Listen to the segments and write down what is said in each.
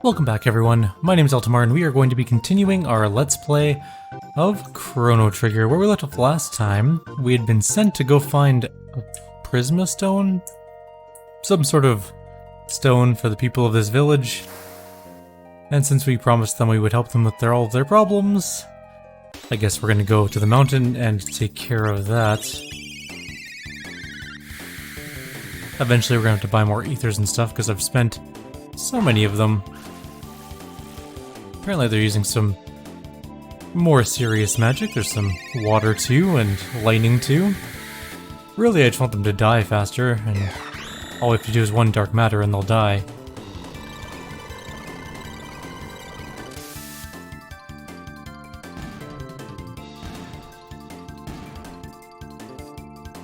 Welcome back everyone, my name is Eltimar and we are going to be continuing our Let's Play of Chrono Trigger. Where we left off last time, we had been sent to go find a Prisma Stone? Some sort of stone for the people of this village. And since we promised them we would help them with all of their problems, I guess we're going to go to the mountain and take care of that. Eventually we're going to have to buy more ethers and stuff because I've spent so many of them. Apparently they're using some more serious magic. There's some water too, and lightning too. Really, I just want them to die faster, and all we have to do is one dark matter and they'll die.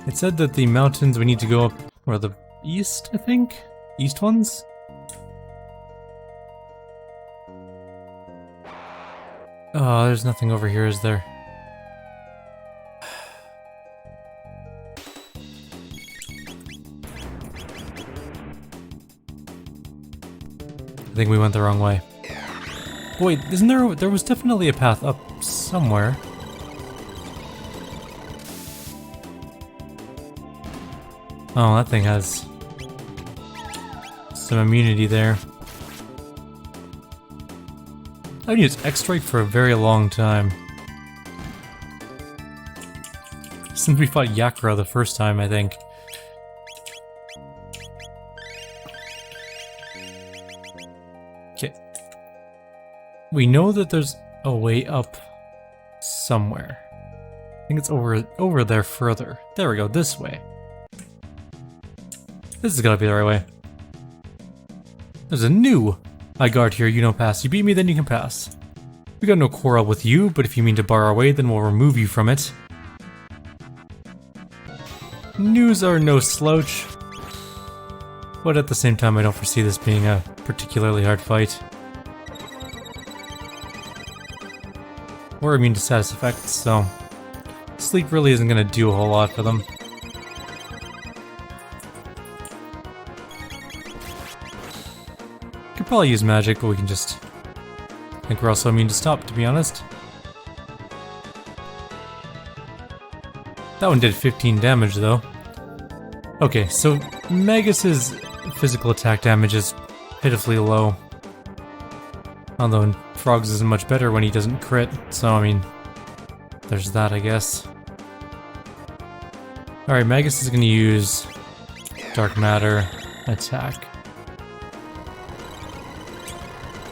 It said that the mountains we need to go up are the east, I think? East ones? Oh, there's nothing over here, is there? I think we went the wrong way. Wait, isn't there... There was definitely a path up somewhere. Oh, that thing has some immunity there. I've used X-Strike for a very long time. Since we fought Yakra the first time, I think. Okay. We know that there's a way up somewhere. I think it's over there further. There we go, this way. This has gotta be the right way. There's a new I guard here, you don't pass. You beat me, then you can pass. We got no quarrel with you, but if you mean to bar our way, then we'll remove you from it. News are no slouch. But at the same time, I don't foresee this being a particularly hard fight. We're immune to status effects, so sleep really isn't going to do a whole lot for them. Could probably use magic, but we can just... I think we're also immune to stop, to be honest. That one did 15 damage, though. Okay, so Magus's physical attack damage is pitifully low. Although Frog's isn't much better when he doesn't crit, so I mean... There's that, I guess. Alright, Magus is gonna use Dark Matter attack.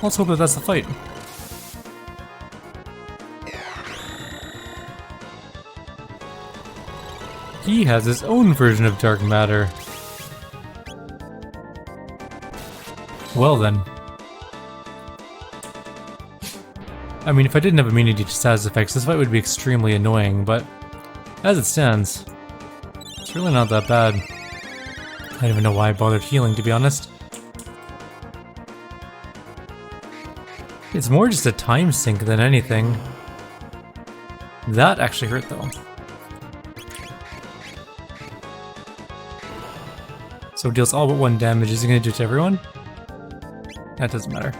Let's hope that that's the fight. He has his own version of dark matter. Well then. I mean, if I didn't have immunity to status effects, this fight would be extremely annoying, but as it stands, it's really not that bad. I don't even know why I bothered healing, to be honest. It's more just a time sink than anything. That actually hurt though. So it deals all but 1 damage. Is it going to do it to everyone? That doesn't matter.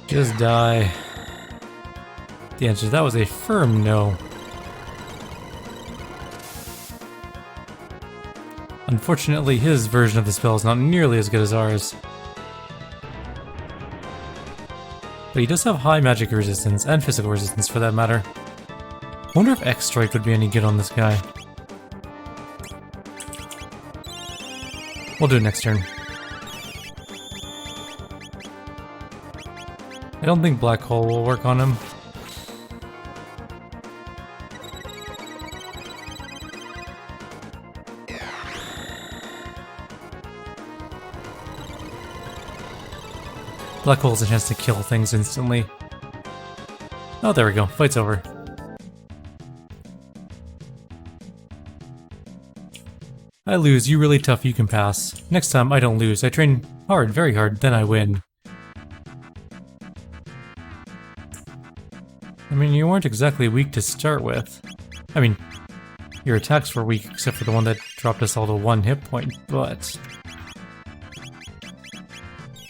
Just die. The answer to that was a firm no. Unfortunately, his version of the spell is not nearly as good as ours. But he does have high magic resistance, and physical resistance for that matter. Wonder if X-Strike would be any good on this guy. We'll do it next turn. I don't think Black Hole will work on him. Black Hole has a chance to kill things instantly. Oh, there we go. Fight's over. I lose, you really tough, you can pass. Next time, I don't lose. I train hard, very hard, then I win. I mean, you weren't exactly weak to start with. I mean, your attacks were weak except for the one that dropped us all to 1 hit point, but...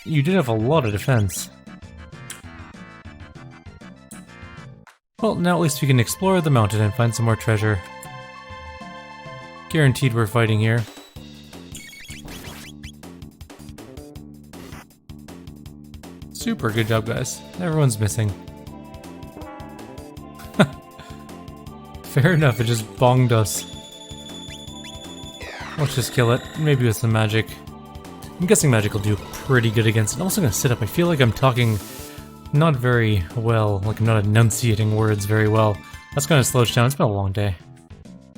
you did have a lot of defense. Well, now at least we can explore the mountain and find some more treasure. Guaranteed we're fighting here. Super good job, guys. Everyone's missing. Fair enough, it just bonged us. Let's just kill it, maybe with some magic. I'm guessing magic will do pretty good against it. I'm also gonna sit up. I feel like I'm talking not very well, like I'm not enunciating words very well. That's gonna slow us down. It's been a long day.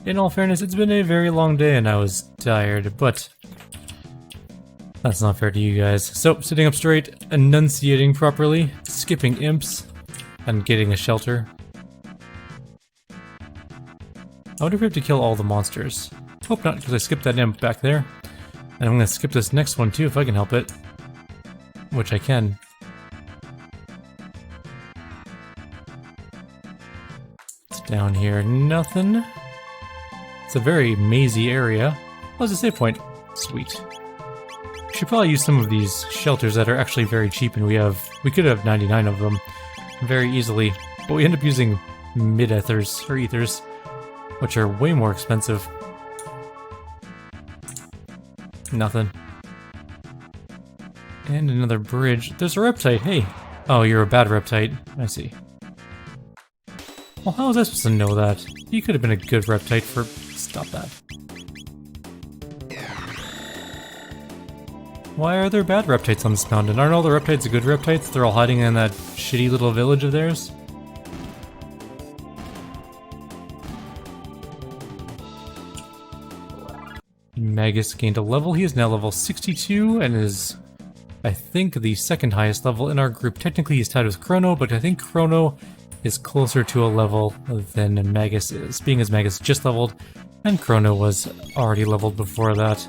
In all fairness, it's been a very long day and I was tired, but that's not fair to you guys. So, sitting up straight, enunciating properly, skipping imps, and getting a shelter. I wonder if we have to kill all the monsters. Hope not, because I skipped that imp back there. And I'm gonna skip this next one too, if I can help it. Which I can. It's down here, nothing. It's a very mazy area. Oh, there's a save point. Sweet. Should probably use some of these shelters that are actually very cheap, and we could have 99 of them very easily, but we end up using mid-ethers, or ethers, which are way more expensive. Nothing. And another bridge. There's a reptite, hey! Oh, you're a bad reptite. I see. Well, how was I supposed to know that? You could have been a good reptite for... Stop that. Why are there bad reptites on this mountain? Aren't all the reptites good reptites? They're all hiding in that shitty little village of theirs? Magus gained a level. He is now level 62 and is, I think, the second highest level in our group. Technically he's tied with Chrono, but I think Chrono is closer to a level than Magus is, being as Magus just leveled and Chrono was already leveled before that.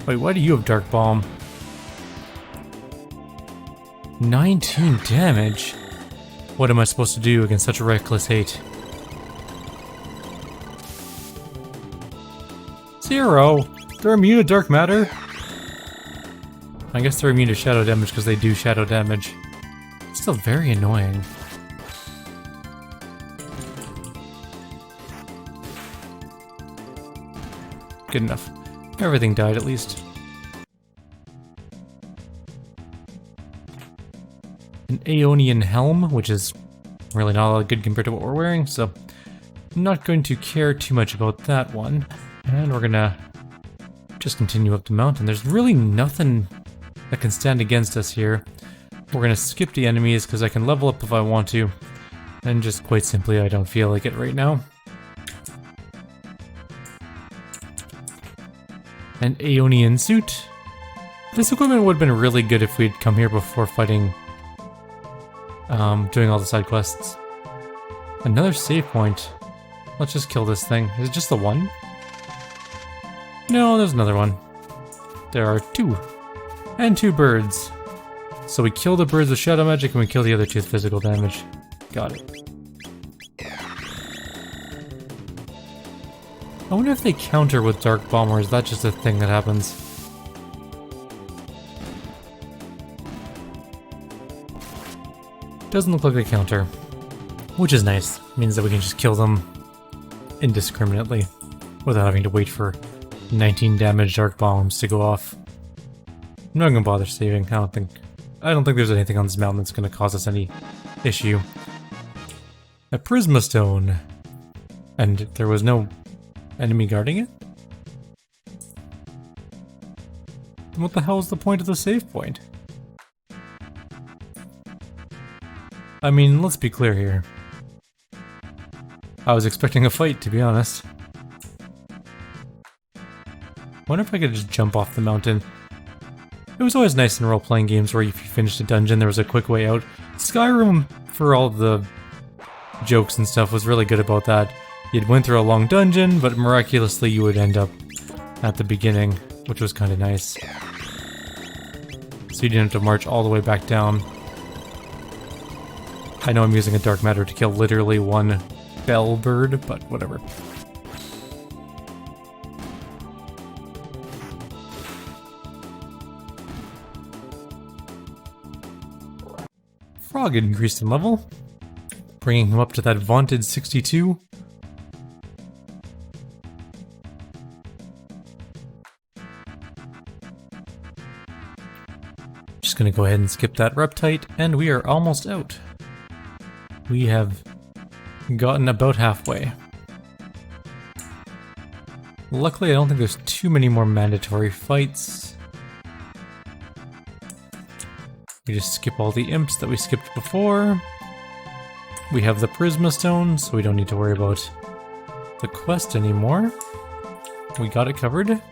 Wait, why do you have Dark Bomb? 19 damage? What am I supposed to do against such reckless hate? 0! They're immune to dark matter? I guess they're immune to shadow damage because they do shadow damage. It's still very annoying. Good enough. Everything died at least. An Aeonian helm, which is really not all good compared to what we're wearing, so I'm not going to care too much about that one. And we're gonna just continue up the mountain. There's really nothing that can stand against us here. We're gonna skip the enemies because I can level up if I want to. And just quite simply, I don't feel like it right now. An Aeonian suit. This equipment would have been really good if we'd come here before fighting, doing all the side quests. Another save point. Let's just kill this thing. Is it just the one? No, there's another one. There are 2. And 2 birds. So we kill the birds with shadow magic and we kill the other 2 with physical damage. Got it. I wonder if they counter with Dark Bomb, or is that just a thing that happens? Doesn't look like they counter. Which is nice. Means that we can just kill them indiscriminately without having to wait for 19 damage Dark Bombs to go off. I'm not gonna bother saving. I don't think there's anything on this mountain that's gonna cause us any issue. A Prisma Stone. And there was no enemy guarding it? Then what the hell is the point of the save point? I mean, let's be clear here. I was expecting a fight, to be honest. Wonder if I could just jump off the mountain. It was always nice in role-playing games where if you finished a dungeon, there was a quick way out. Skyrim, for all the jokes and stuff, was really good about that. You'd went through a long dungeon, but miraculously you would end up at the beginning, which was kind of nice. So you didn't have to march all the way back down. I know I'm using a dark matter to kill literally one bell bird, but whatever. Frog increased in level, bringing him up to that vaunted 62. Just gonna go ahead and skip that reptite, and we are almost out. We have gotten about halfway. Luckily, I don't think there's too many more mandatory fights. We just skip all the imps that we skipped before. We have the Prisma Stone, so we don't need to worry about the quest anymore. We got it covered.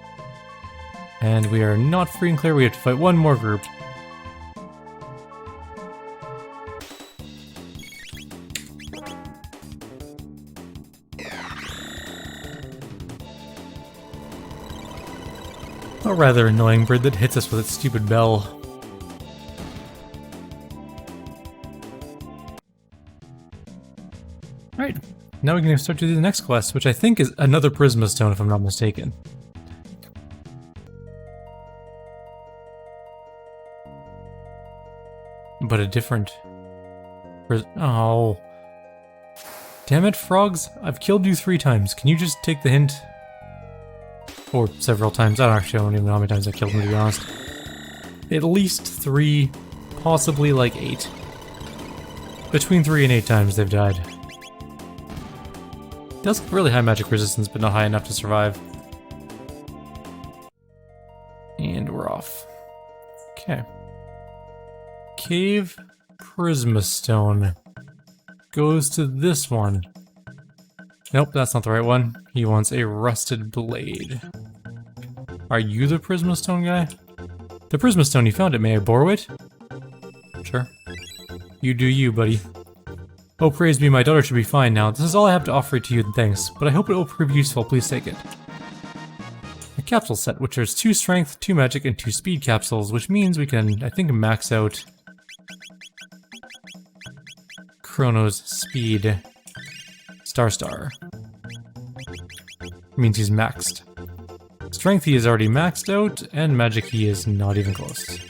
And we are not free and clear, we have to fight one more group. A rather annoying bird that hits us with its stupid bell. Alright, now we can start to do the next quest, which I think is another Prisma Stone if I'm not mistaken. But a different... Oh. Damn it, frogs. I've killed you 3 times. Can you just take the hint? Or several times. I don't even know how many times I killed them, to be honest. At least 3, possibly like 8. Between 3 and 8 times they've died. Does have really high magic resistance, but not high enough to survive. And we're off. Okay. Cave Prisma Stone goes to this one. Nope, that's not the right one. He wants a rusted blade. Are you the Prisma Stone guy? The Prisma Stone, you found it. May I borrow it? Sure. You do you, buddy. Oh, praise be, my daughter should be fine now. This is all I have to offer to you, and thanks. But I hope it will prove useful. Please take it. A capsule set, which has 2 strength, 2 magic, and 2 speed capsules, which means we can, I think, max out Chrono's speed. Star. Means he's maxed. Strength he is already maxed out, and magic he is not even close.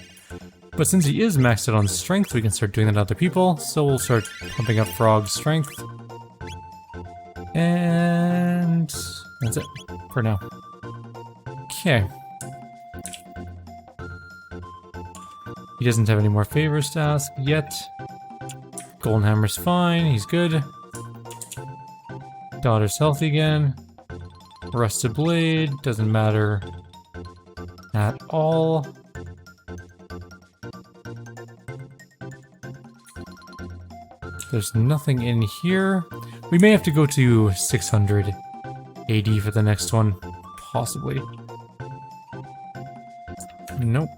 But since he is maxed out on strength, we can start doing that to other people, so we'll start pumping up Frog's strength. And that's it for now. Okay. He doesn't have any more favors to ask yet. Golden Hammer's fine, he's good. Daughter's healthy again. Rusted Blade, doesn't matter at all. There's nothing in here. We may have to go to 600 AD for the next one, possibly. Nope.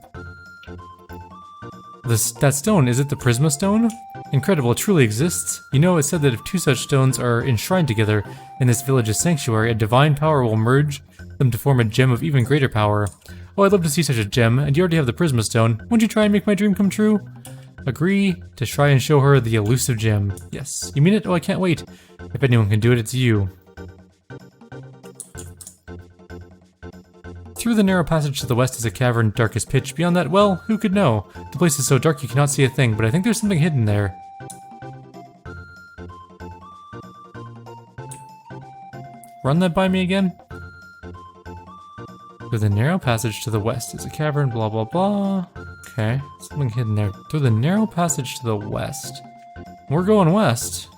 That stone, is it the Prisma Stone? Incredible, it truly exists. You know, it said that if 2 such stones are enshrined together in this village's sanctuary, a divine power will merge them to form a gem of even greater power. Oh, I'd love to see such a gem, and you already have the Prisma Stone. Won't you try and make my dream come true? Agree to try and show her the elusive gem. Yes. You mean it? Oh, I can't wait. If anyone can do it, it's you. Through the narrow passage to the west is a cavern dark as pitch. Beyond that, well, who could know? The place is so dark you cannot see a thing, but I think there's something hidden there. Run that by me again? Through the narrow passage to the west is a cavern, blah blah blah. Okay, something hidden there. Through the narrow passage to the west. We're going west.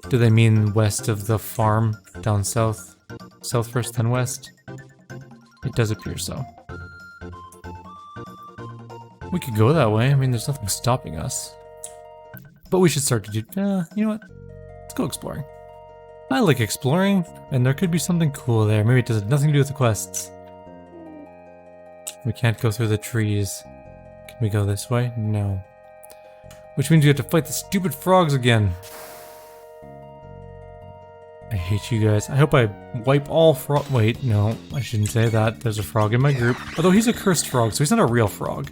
Do they mean west of the farm? Down south? South first, then west? It does appear so. We could go that way. I mean, there's nothing stopping us. But we should start to do... you know what? Let's go exploring. I like exploring, and there could be something cool there. Maybe it has nothing to do with the quests. We can't go through the trees. Can we go this way? No. Which means we have to fight the stupid frogs again. I hate you guys. I hope I wipe all frog- wait, no, I shouldn't say that. There's a frog in my group. Although he's a cursed frog, so he's not a real frog.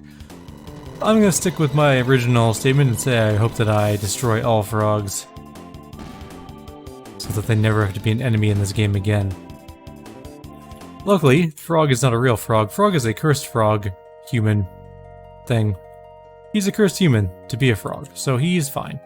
I'm gonna stick with my original statement and say I hope that I destroy all frogs. So that they never have to be an enemy in this game again. Luckily, Frog is not a real frog. Frog is a cursed frog human thing. He's a cursed human to be a frog, so he's fine.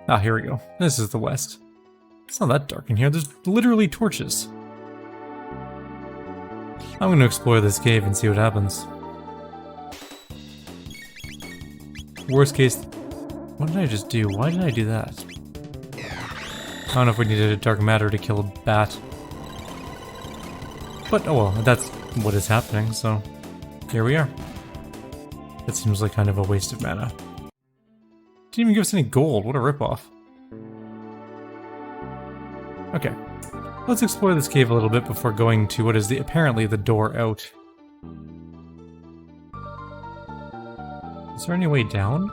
Ah, here we go. This is the west. It's not that dark in here. There's literally torches. I'm going to explore this cave and see what happens. Worst case... What did I just do? Why did I do that? I don't know if we needed a dark matter to kill a bat. But, oh well, that's what is happening, so... Here we are. That seems like kind of a waste of mana. Didn't even give us any gold. What a ripoff. Okay. Let's explore this cave a little bit before going to what is apparently the door out. Is there any way down?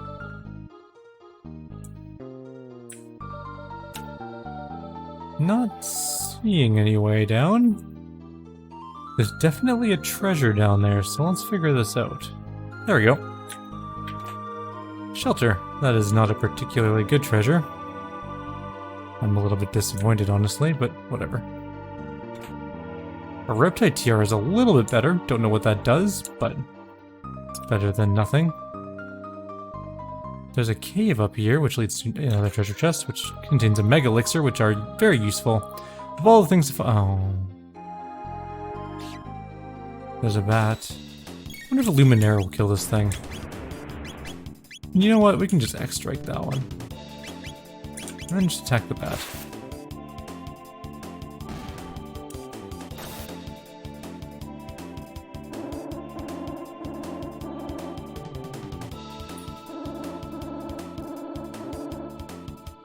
Not seeing any way down. There's definitely a treasure down there, so let's figure this out. There we go. Shelter. That is not a particularly good treasure. I'm a little bit disappointed, honestly, but whatever. A Reptile Tiara is a little bit better. Don't know what that does, but it's better than nothing. There's a cave up here, which leads to another treasure chest, which contains a Mega Elixir, which are very useful. Of all the things to oh. There's a bat. I wonder if a Luminaire will kill this thing. You know what? We can just X-strike that one. And then just attack the bat.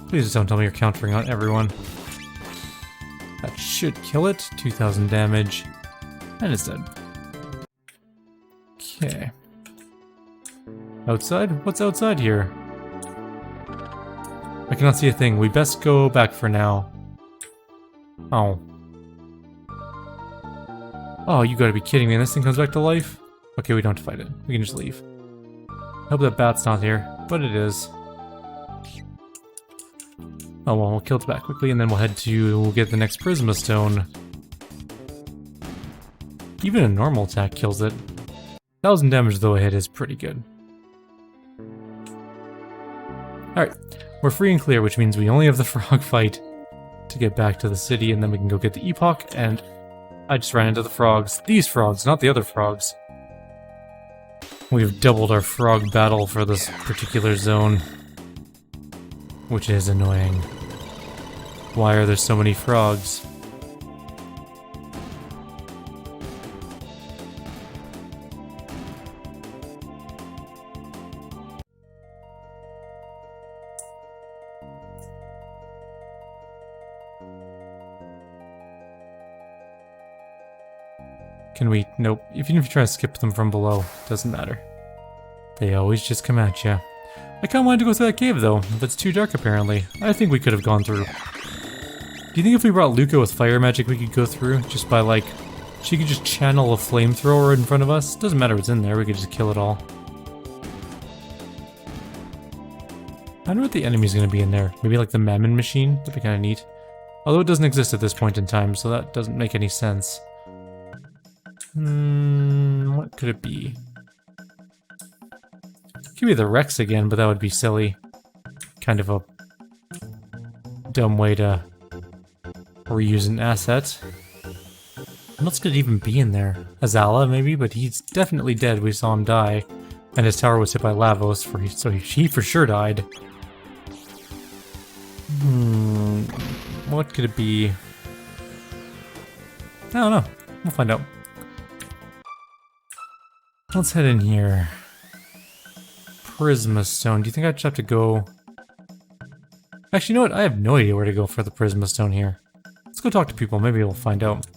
Please just don't tell me you're countering on everyone. That should kill it. 2,000 damage. And it's dead. Okay. Outside? What's outside here? I cannot see a thing. We best go back for now. Oh. Oh, you gotta be kidding me. And this thing comes back to life? Okay, we don't have to fight it. We can just leave. Hope that bat's not here, but it is. Oh well, we'll kill it back quickly and then we'll head to we'll get the next Prisma Stone. Even a normal attack kills it. 1,000 damage though a hit is pretty good. Alright, we're free and clear, which means we only have the frog fight to get back to the city, and then we can go get the Epoch, and I just ran into the frogs. These frogs, not the other frogs. We've doubled our frog battle for this particular zone, which is annoying. Why are there so many frogs? Can we? Nope. Even if you try to skip them from below, doesn't matter. They always just come at you. I kinda wanted to go through that cave though, but it's too dark apparently. I think we could have gone through. Do you think if we brought Luca with fire magic we could go through? Just by like, she could just channel a flamethrower in front of us? Doesn't matter what's in there, we could just kill it all. I wonder what the enemy's gonna be in there. Maybe like the Mammon machine? That'd be kinda neat. Although it doesn't exist at this point in time, so that doesn't make any sense. What could it be? Could be the Rex again, but that would be silly. Kind of a dumb way to reuse an asset. What else could even be in there? Azala, maybe, but he's definitely dead. We saw him die. And his tower was hit by Lavos, so he for sure died. What could it be? I don't know. We'll find out. Let's head in here. Prisma Stone. Do you think I just have to go... Actually, you know what? I have no idea where to go for the Prisma Stone here. Let's go talk to people. Maybe we'll find out.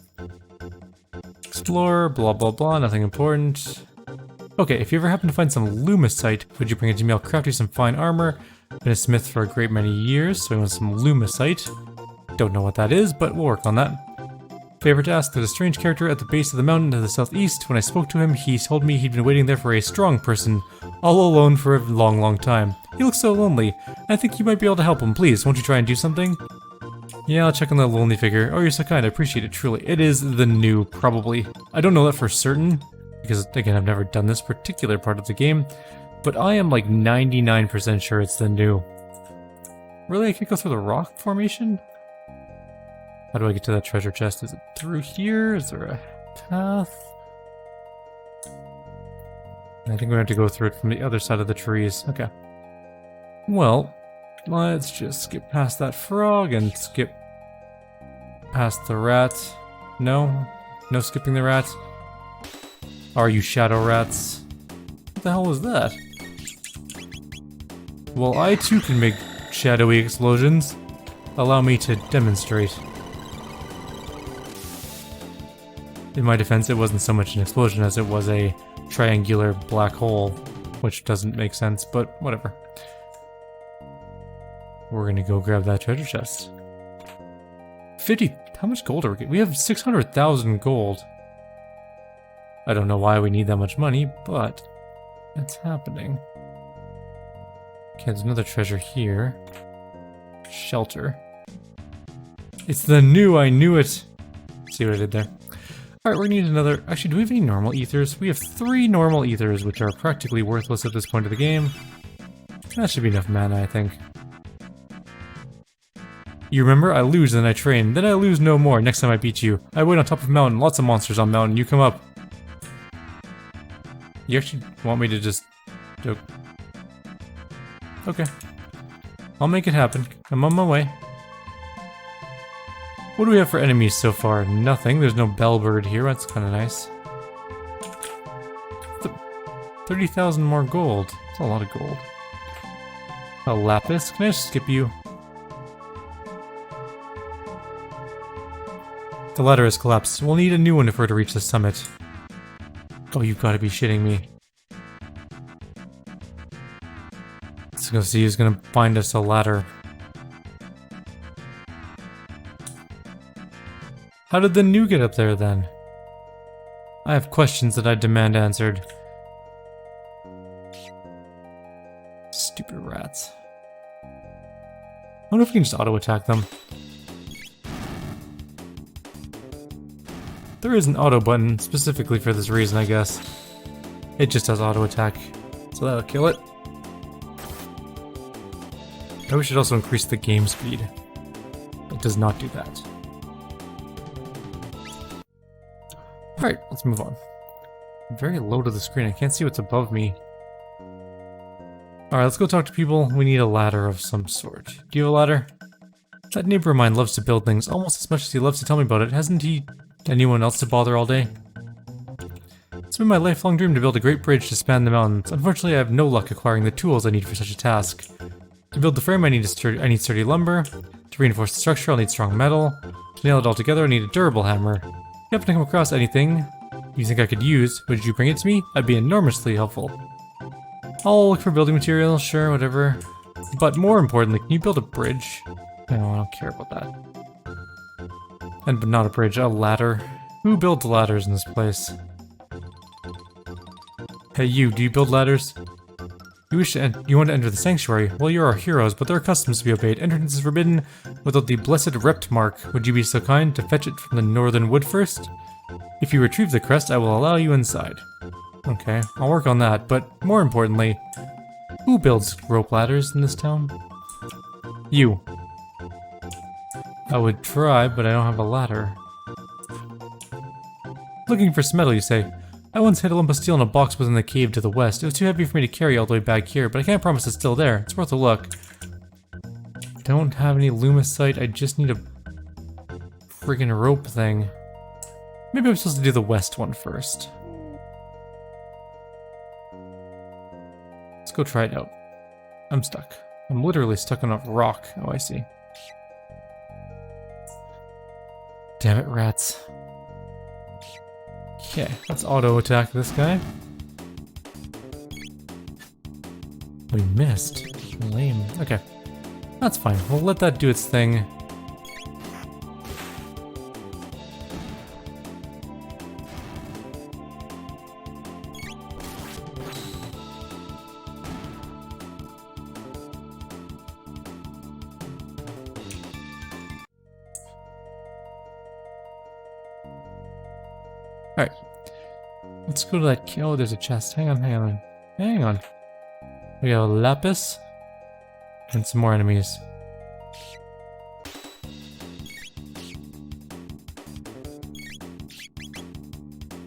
Explore, blah blah blah, nothing important. Okay, if you ever happen to find some Lumicite, would you bring it to me? I'll craft you some fine armor. Been a smith for a great many years, so he wants some lumicite. Don't know what that is, but we'll work on that. Favor to ask, there's a strange character at the base of the mountain to the southeast. When I spoke to him, he told me he'd been waiting there for a strong person, all alone for a long, long time. He looks so lonely. I think you might be able to help him. Please, won't you try and do something? Yeah, I'll check on the lonely figure. Oh, you're so kind. I appreciate it, truly. It is the new, probably. I don't know that for certain, because, again, I've never done this particular part of the game, but I am like 99% sure it's the new. Really? I can't go through the rock formation? How do I get to that treasure chest? Is it through here? Is there a path? I think we have to go through it from the other side of the trees. Okay. Well, let's just skip past that frog and skip past the rat. No? No skipping the rat? Are you shadow rats? What the hell was that? Well, I too can make shadowy explosions. Allow me to demonstrate. In my defense, it wasn't so much an explosion as it was a triangular black hole, which doesn't make sense, but whatever. We're gonna go grab that treasure chest. 50... How much gold are we getting? We have 600,000 gold. I don't know why we need that much money, but it's happening. Okay, there's another treasure here. Shelter. It's the new, I knew it! See what I did there? Alright, we're gonna need another... Actually, do we have any normal ethers? We have 3 normal ethers, which are practically worthless at this point of the game. That should be enough mana, I think. You remember? I lose, then I train. Then I lose no more. Next time I beat you. I wait on top of a mountain. Lots of monsters on mountain. You come up. You actually want me to just... Okay. I'll make it happen. I'm on my way. What do we have for enemies so far? Nothing. There's no bellbird here. That's kind of nice. 30,000 more gold. That's a lot of gold. A lapis? Can I just skip you? The ladder has collapsed. We'll need a new one if we're to reach the summit. Oh, you've got to be shitting me. Let's go see who's gonna find us a ladder. How did the new get up there then? I have questions that I demand answered. Stupid rats. I wonder if we can just auto-attack them. There is an auto button specifically for this reason, I guess. It just does auto-attack, so that'll kill it. But we should also increase the game speed. It does not do that. Alright, let's move on. I'm very low to the screen, I can't see what's above me. Alright, let's go talk to people. We need a ladder of some sort. Do you have a ladder? That neighbor of mine loves to build things almost as much as he loves to tell me about it. Hasn't he anyone else to bother all day? It's been my lifelong dream to build a great bridge to span the mountains. Unfortunately, I have no luck acquiring the tools I need for such a task. To build the frame, I need sturdy lumber. To reinforce the structure, I'll need strong metal. To nail it all together, I need a durable hammer. If you happen to come across anything you think I could use, would you bring it to me? I'd be enormously helpful. I'll look for building materials, sure, whatever. But more importantly, can you build a bridge? No, I don't care about that. But not a bridge, a ladder. Who builds ladders in this place? Hey you, do you build ladders? You want to enter the sanctuary? Well, you're our heroes, but there are customs to be obeyed. Entrance is forbidden without the blessed rept mark. Would you be so kind to fetch it from the northern wood first? If you retrieve the crest, I will allow you inside. Okay, I'll work on that, but more importantly, who builds rope ladders in this town? You. I would try, but I don't have a ladder. Looking for some metal, you say? I once hid a lump of steel in a box within the cave to the west. It was too heavy for me to carry all the way back here, but I can't promise it's still there. It's worth a look. Don't have any lumicite, I just need a friggin' rope thing. Maybe I'm supposed to do the west one first. Let's go try it out. I'm stuck. I'm literally stuck on a rock. Oh, I see. Damn it, rats. Okay, let's auto-attack this guy. We missed. Lame. Okay. That's fine. We'll let that do its thing. Alright. Let's go to that. Oh, there's a chest. Hang on, hang on. Hang on. We have a lapis. And some more enemies.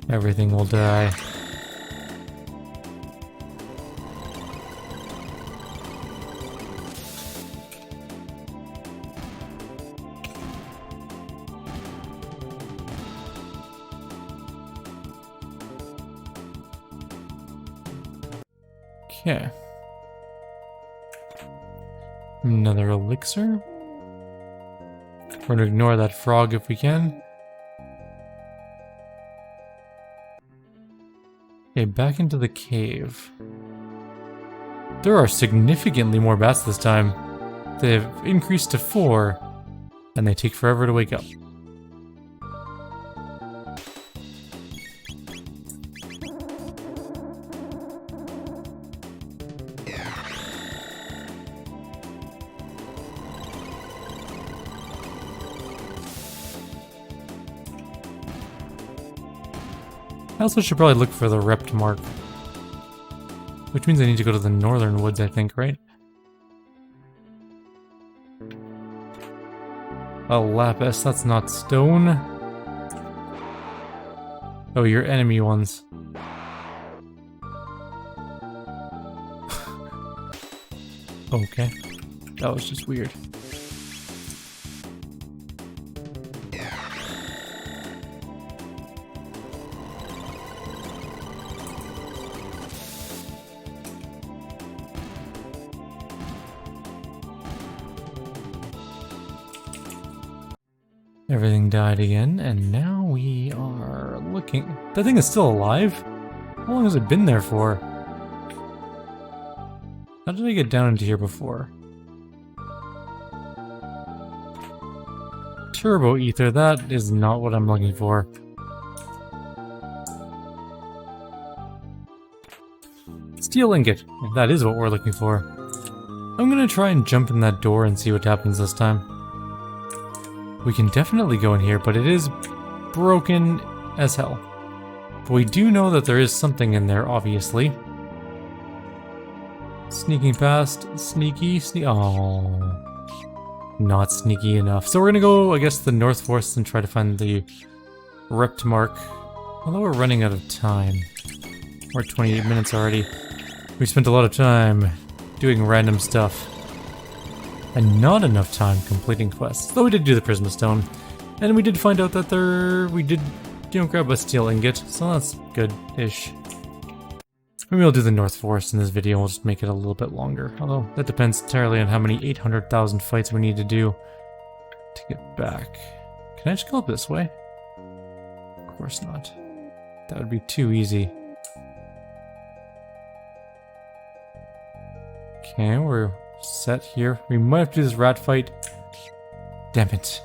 Everything will die. Okay. Another elixir. We're going to ignore that frog if we can. Okay, back into the cave. There are significantly more bats this time. They've increased to 4, and they take forever to wake up. I also should probably look for the rept mark. Which means I need to go to the northern woods, I think, right? A lapis, that's not stone. Oh, your enemy ones. Okay. That was just weird. Everything died again, and now we are looking... That thing is still alive? How long has it been there for? How did I get down into here before? Turbo ether, that is not what I'm looking for. Steel ingot, that is what we're looking for. I'm gonna try and jump in that door and see what happens this time. We can definitely go in here, but it is broken as hell. But we do know that there is something in there, obviously. Sneaking past, sneaky. Oh, not sneaky enough. So we're gonna go, I guess, the North Forest and try to find the rept mark. Although we're running out of time. We're at 28 minutes already. We spent a lot of time doing random stuff. And not enough time completing quests. Though we did do the Prisma Stone. And we did find out that we did, grab a steel ingot. So that's good-ish. Maybe we'll do the North Forest in this video. We'll just make it a little bit longer. Although, that depends entirely on how many 800,000 fights we need to do to get back. Can I just go up this way? Of course not. That would be too easy. Okay, we're set here. We might have to do this rat fight. Damn it.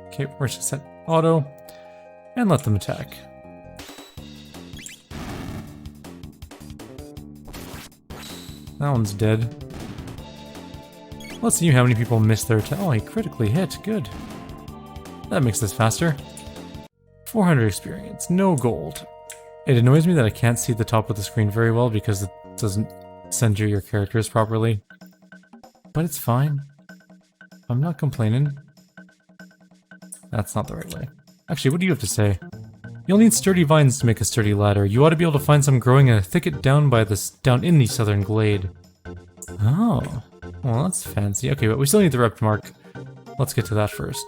Okay, we're just set auto and let them attack. That one's dead. Let's see how many people missed their attack. Oh, he critically hit. Good. That makes this faster. 400 experience. No gold. It annoys me that I can't see the top of the screen very well because it doesn't center your characters properly. But it's fine. I'm not complaining. That's not the right way. Actually, what do you have to say? You'll need sturdy vines to make a sturdy ladder. You ought to be able to find some growing in a thicket down in the southern glade. Oh. Well, that's fancy. Okay, but we still need the rept mark. Let's get to that first.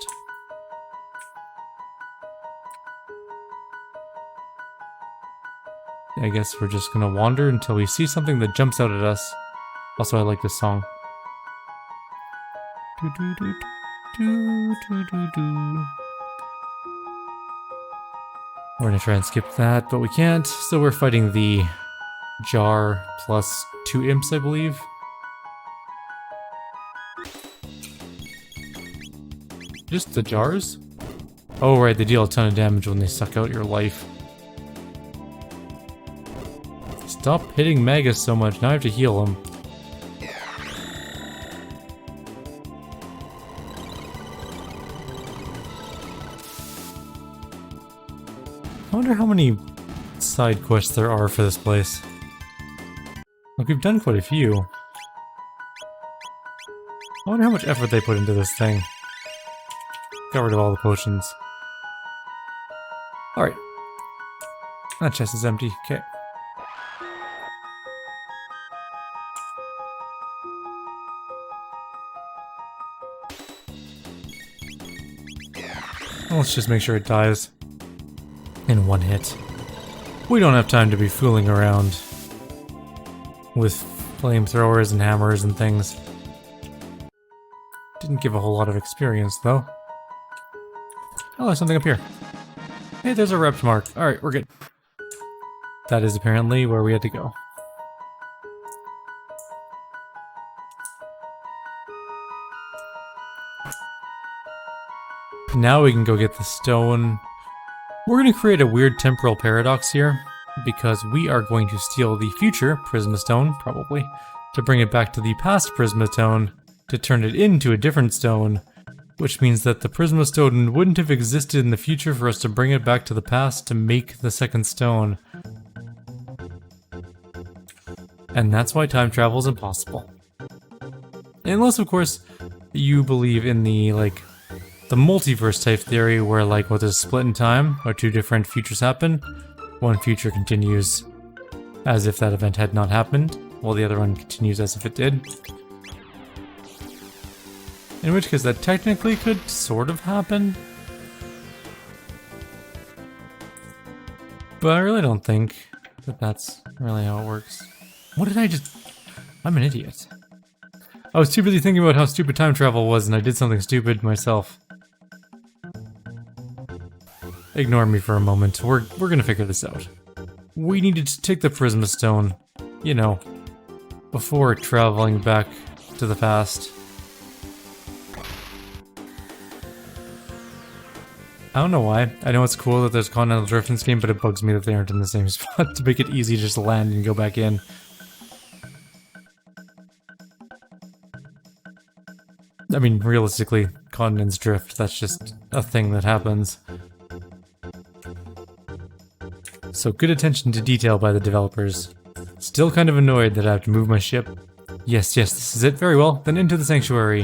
I guess we're just gonna wander until we see something that jumps out at us. Also, I like this song. Do do do do do do do. We're gonna try and skip that, but we can't. So we're fighting the jar plus 2 imps, I believe. Just the jars? Oh right, they deal a ton of damage when they suck out your life. Stop hitting Magus so much, now I have to heal him. I wonder how many side quests there are for this place. Like, we've done quite a few. I wonder how much effort they put into this thing. Got rid of all the potions. Alright. That chest is empty. Okay. Let's just make sure it dies in one hit. We don't have time to be fooling around with flamethrowers and hammers and things. Didn't give a whole lot of experience, though. Oh, there's something up here. Hey, there's a rept mark. Alright, we're good. That is apparently where we had to go. Now we can go get the stone. We're going to create a weird temporal paradox here, because we are going to steal the future Prisma Stone, probably, to bring it back to the past Prisma Stone, to turn it into a different stone, which means that the Prisma Stone wouldn't have existed in the future for us to bring it back to the past to make the second stone. And that's why time travel is impossible. Unless, of course, you believe in the, like, the multiverse type theory where, like, with a split in time, or two different futures happen, one future continues as if that event had not happened, while the other one continues as if it did. In which case that technically could sort of happen. But I really don't think that that's really how it works. What did I just... I'm an idiot. I was too busy thinking about how stupid time travel was and I did something stupid myself. Ignore me for a moment. We're gonna figure this out. We needed to take the Prisma Stone, you know, before traveling back to the past. I don't know why. I know it's cool that there's continental drift in this game, but it bugs me that they aren't in the same spot to make it easy to just land and go back in. I mean, realistically, continents drift. That's just a thing that happens. So good attention to detail by the developers. Still kind of annoyed that I have to move my ship. Yes, yes, this is it. Very well. Then into the sanctuary.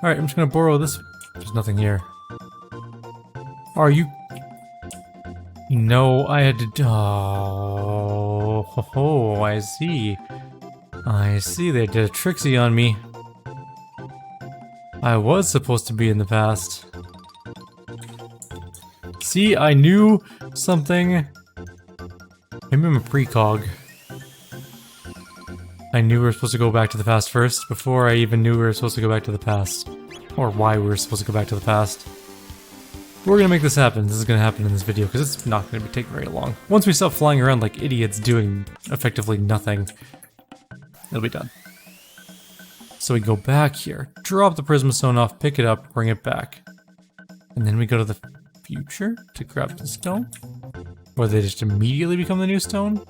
Alright, I'm just gonna borrow this. There's nothing here. Are you... No, I had to... Oh, ho, ho, I see. I see, they did a tricksy on me. I was supposed to be in the past. See, I knew something. Maybe I'm a precog. I knew we were supposed to go back to the past first, before I even knew we were supposed to go back to the past. Or why we were supposed to go back to the past. We're gonna make this happen. This is gonna happen in this video, because it's not gonna take very long. Once we stop flying around like idiots doing effectively nothing, it'll be done. So we go back here, drop the Prisma Stone off, pick it up, bring it back. And then we go to the future to grab the stone? Or they just immediately become the new stone?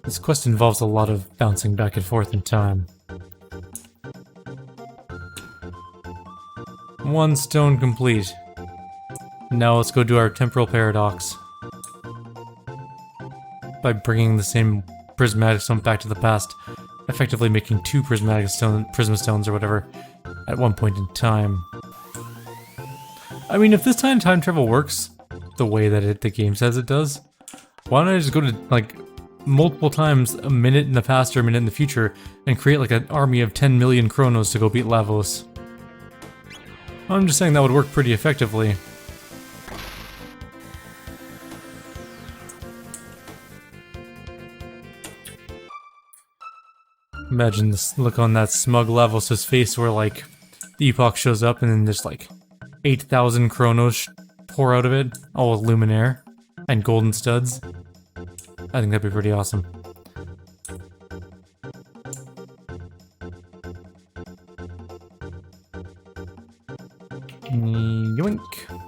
This quest involves a lot of bouncing back and forth in time. One stone complete. Now let's go do our temporal paradox. By bringing the same prismatic stone back to the past, effectively making two prisma stones or whatever at one point in time. I mean, if this time travel works the way that the game says it does, why don't I just go to, like, multiple times, a minute in the past or a minute in the future, and create, like, an army of 10 million Chronos to go beat Lavos? I'm just saying that would work pretty effectively. Imagine this look on that smug Lavos' face where, like, the Epoch shows up and then there's, like, 8,000 Chronos pour out of it, all with Luminaire and golden studs. I think that'd be pretty awesome. Yoink.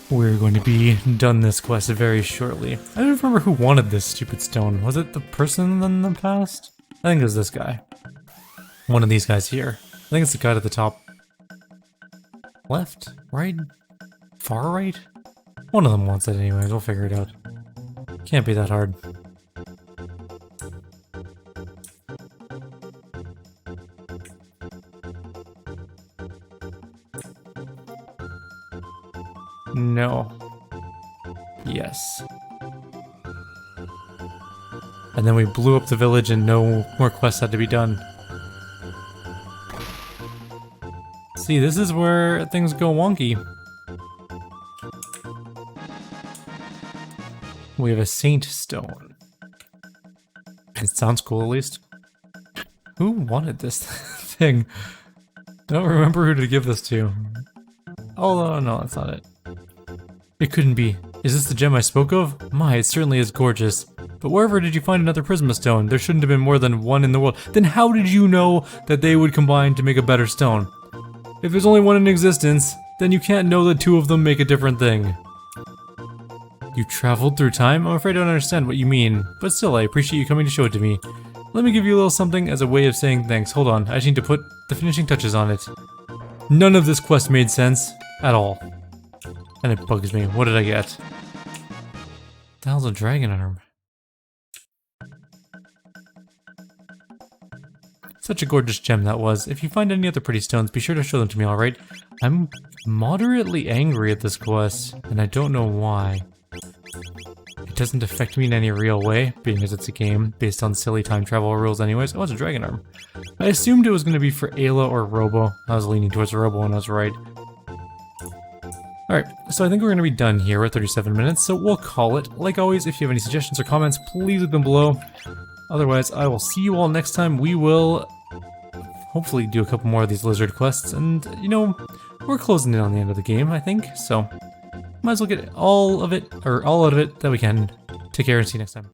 We're going to be done this quest very shortly. I don't remember who wanted this stupid stone. Was it the person in the past? I think it was this guy. One of these guys here. I think it's the guy at the top. Left? Right? Far right? One of them wants it anyways, we'll figure it out. Can't be that hard. No. Yes. And then we blew up the village and no more quests had to be done. See, this is where things go wonky. We have a Saint Stone. It sounds cool at least. Who wanted this thing? I don't remember who to give this to. Oh, no, that's not it. It couldn't be. Is this the gem I spoke of? My, it certainly is gorgeous. But wherever did you find another Prisma Stone? There shouldn't have been more than one in the world. Then how did you know that they would combine to make a better stone? If there's only one in existence, then you can't know that two of them make a different thing. You traveled through time? I'm afraid I don't understand what you mean. But still, I appreciate you coming to show it to me. Let me give you a little something as a way of saying thanks. Hold on, I just need to put the finishing touches on it. None of this quest made sense. At all. And it bugs me. What did I get? The hell's a dragon arm? Such a gorgeous gem that was. If you find any other pretty stones, be sure to show them to me, alright? I'm moderately angry at this quest, and I don't know why. It doesn't affect me in any real way, being as it's a game based on silly time travel rules anyways. Oh, it's a dragon arm. I assumed it was going to be for Ayla or Robo. I was leaning towards Robo and I was right. Alright, so I think we're going to be done here. We're at 37 minutes, so we'll call it. Like always, if you have any suggestions or comments, please leave them below. Otherwise, I will see you all next time. We will hopefully do a couple more of these lizard quests, and, you know, we're closing in on the end of the game, I think, so might as well get all of it, or all out of it that we can. Take care and see you next time.